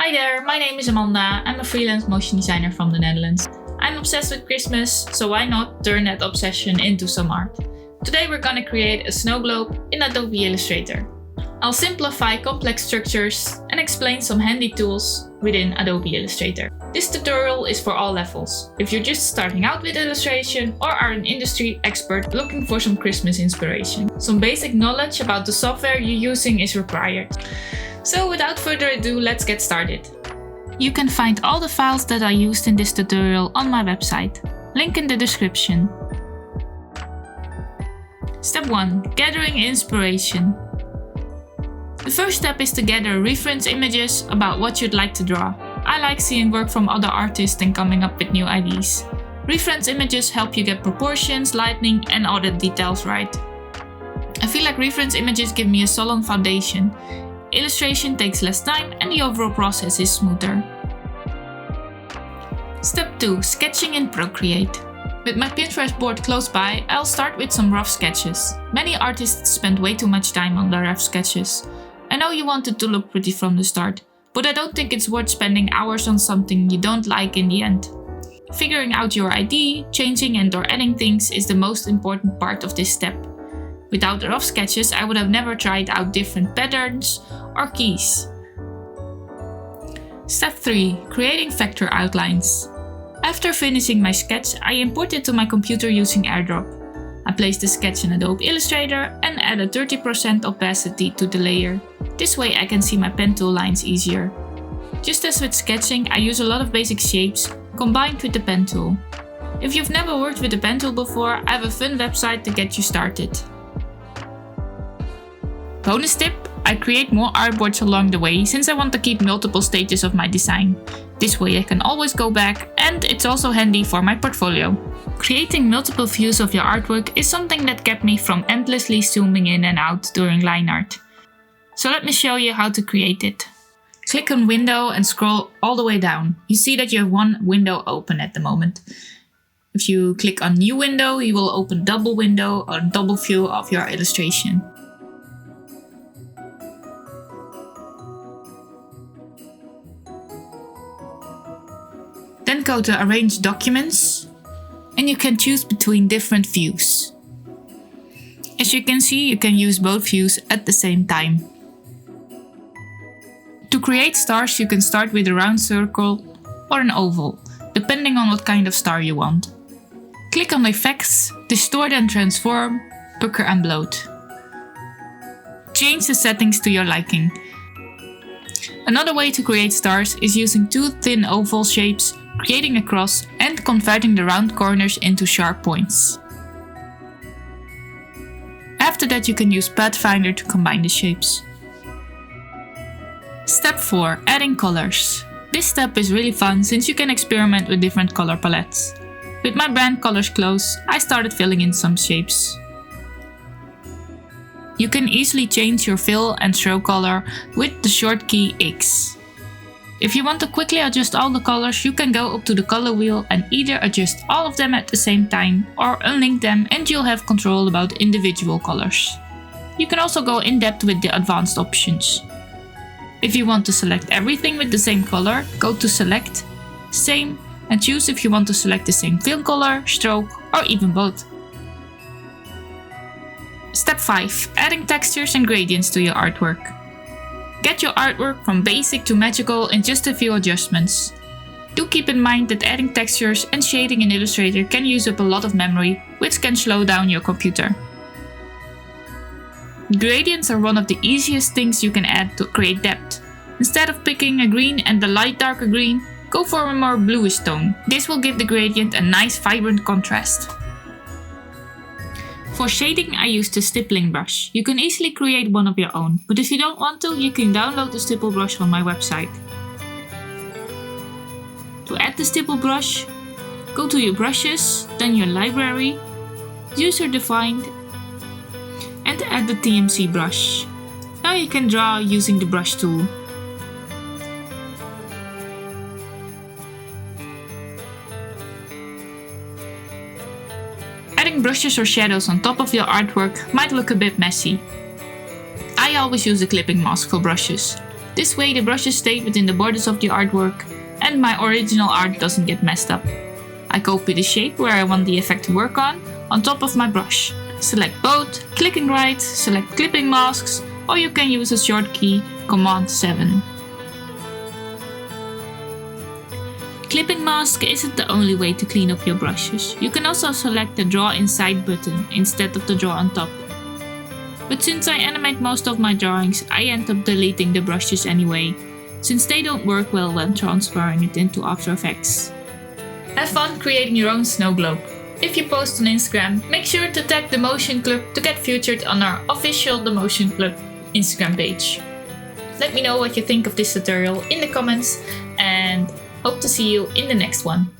Hi there, my name is Amanda. I'm a freelance motion designer from the Netherlands. I'm obsessed with Christmas, so why not turn that obsession into some art? Today we're gonna create a snow globe in Adobe Illustrator. I'll simplify complex structures and explain some handy tools within Adobe Illustrator. This tutorial is for all levels, if you're just starting out with illustration or are an industry expert looking for some Christmas inspiration. Some basic knowledge about the software you're using is required. So without further ado, let's get started. You can find all the files that I used in this tutorial on my website. Link in the description. Step 1. Gathering inspiration. The first step is to gather reference images about what you'd like to draw. I like seeing work from other artists and coming up with new ideas. Reference images help you get proportions, lighting and all the details right. I feel like reference images give me a solid foundation. Illustration takes less time and the overall process is smoother. Step 2. Sketching in Procreate. With my Pinterest board close by, I'll start with some rough sketches. Many artists spend way too much time on their rough sketches. I know you want it to look pretty from the start, but I don't think it's worth spending hours on something you don't like in the end. Figuring out your idea, changing and/or adding things is the most important part of this step. Without the rough sketches, I would have never tried out different patterns or keys. Step 3. Creating vector outlines. After finishing my sketch, I import it to my computer using AirDrop. I place the sketch in Adobe Illustrator and add a 30% opacity to the layer. This way I can see my pen tool lines easier. Just as with sketching, I use a lot of basic shapes combined with the pen tool. If you've never worked with the pen tool before, I have a fun website to get you started. Bonus tip, I create more artboards along the way since I want to keep multiple stages of my design. This way I can always go back and it's also handy for my portfolio. Creating multiple views of your artwork is something that kept me from endlessly zooming in and out during line art. So let me show you how to create it. Click on Window and scroll all the way down. You see that you have one window open at the moment. If you click on New Window, you will open double window or double view of your illustration. Then go to Arrange Documents and you can choose between different views. As you can see, you can use both views at the same time. To create stars, you can start with a round circle or an oval, depending on what kind of star you want. Click on Effects, Distort and Transform, Pucker and Bloat. Change the settings to your liking. Another way to create stars is using two thin oval shapes, creating a cross and converting the round corners into sharp points. After that you can use Pathfinder to combine the shapes. Step 4. Adding colors. This step is really fun since you can experiment with different color palettes. With my brand colors close, I started filling in some shapes. You can easily change your fill and throw color with the short key X. If you want to quickly adjust all the colors, you can go up to the color wheel and either adjust all of them at the same time or unlink them and you'll have control about individual colors. You can also go in depth with the advanced options. If you want to select everything with the same color, go to Select, Same and choose if you want to select the same fill color, stroke or even both. Step 5. Adding textures and gradients to your artwork. Get your artwork from basic to magical in just a few adjustments. Do keep in mind that adding textures and shading in Illustrator can use up a lot of memory, which can slow down your computer. Gradients are one of the easiest things you can add to create depth. Instead of picking a green and a light darker green, go for a more bluish tone. This will give the gradient a nice vibrant contrast. For shading, I use the stippling brush. You can easily create one of your own, but if you don't want to, you can download the stipple brush from my website. To add the stipple brush, go to your brushes, then your library, user defined, and add the TMC brush. Now you can draw using the brush tool. Adding brushes or shadows on top of your artwork might look a bit messy. I always use a clipping mask for brushes. This way the brushes stay within the borders of the artwork and my original art doesn't get messed up. I copy the shape where I want the effect to work on top of my brush. Select both, clicking right, select clipping masks, or you can use a short key, Command 7. Clipping mask isn't the only way to clean up your brushes. You can also select the draw inside button instead of the draw on top. But since I animate most of my drawings, I end up deleting the brushes anyway, since they don't work well when transferring it into After Effects. Have fun creating your own snow globe. If you post on Instagram, make sure to tag the Motion Club to get featured on our official The Motion Club Instagram page. Let me know what you think of this tutorial in the comments and hope to see you in the next one.